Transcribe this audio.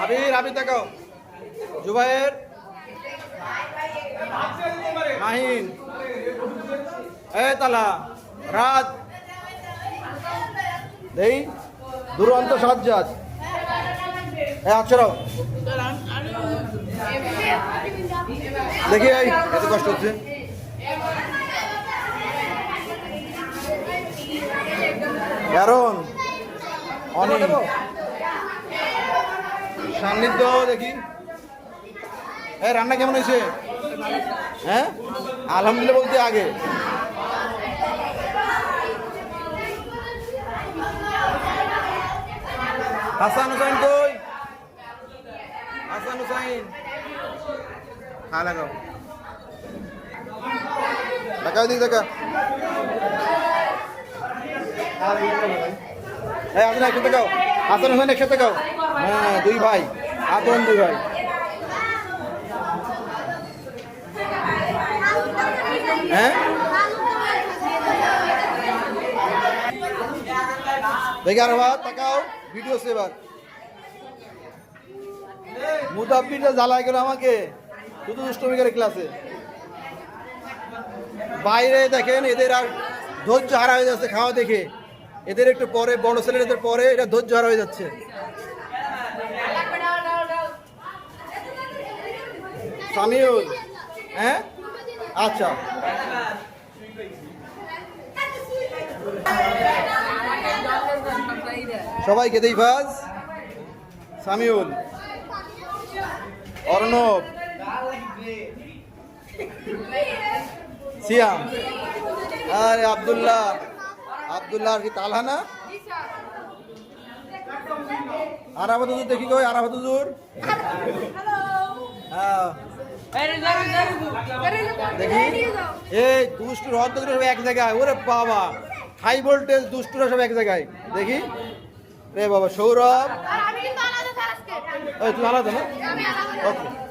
আবির আবির দেখাও জুবাইর মাহিন তালা রাত দেই দুরন্ত সাজ্জাদ আচ্ছারাও দেখি এত কষ্ট হচ্ছে কারণ অনেক সান্নিধ্য দেখি রান্না কেমন হয়েছে হ্যাঁ আলহামদুলিল্লাহ বলতে আগে হাসান হুসাইন কই হাসান হুসাইন খা লাগাও দেখাও দিক দেখা আপনি একসাথে খাও হাসান হুসাইন একসাথে খাও হ্যাঁ দুই ভাই আপন দুই ভাই হ্যাঁ দেখি আর ভাত তাকাও ভিডিও সেবার মুদাব্বিরটা জ্বালায় গেল আমাকে শুধু দুষ্টমি করে ক্লাসে বাইরে দেখেন এদের আর ধৈর্য হারা হয়ে যাচ্ছে খাওয়া দেখে এদের একটু পরে বড় ছেলেদের পরে এটা ধৈর্য হারা হয়ে যাচ্ছে সামিউল হ্যাঁ আচ্ছা সবাই খেতেই ফাজ সামিউল অর্ণব সিয়াম আরে আব্দুল্লাহ আব্দুল্লাহ আর কি তালহা না আরাফাত হুজুর দেখি কই আরাফাত হুজুর দেখি এই দুষ্টুর হদ্দগুলো সব এক জায়গায় ওরে বাবা হাই ভোল্টেজ দুষ্টুরা সব এক জায়গায় দেখি রে বাবা সৌরভ তুমি আলাদা না ওকে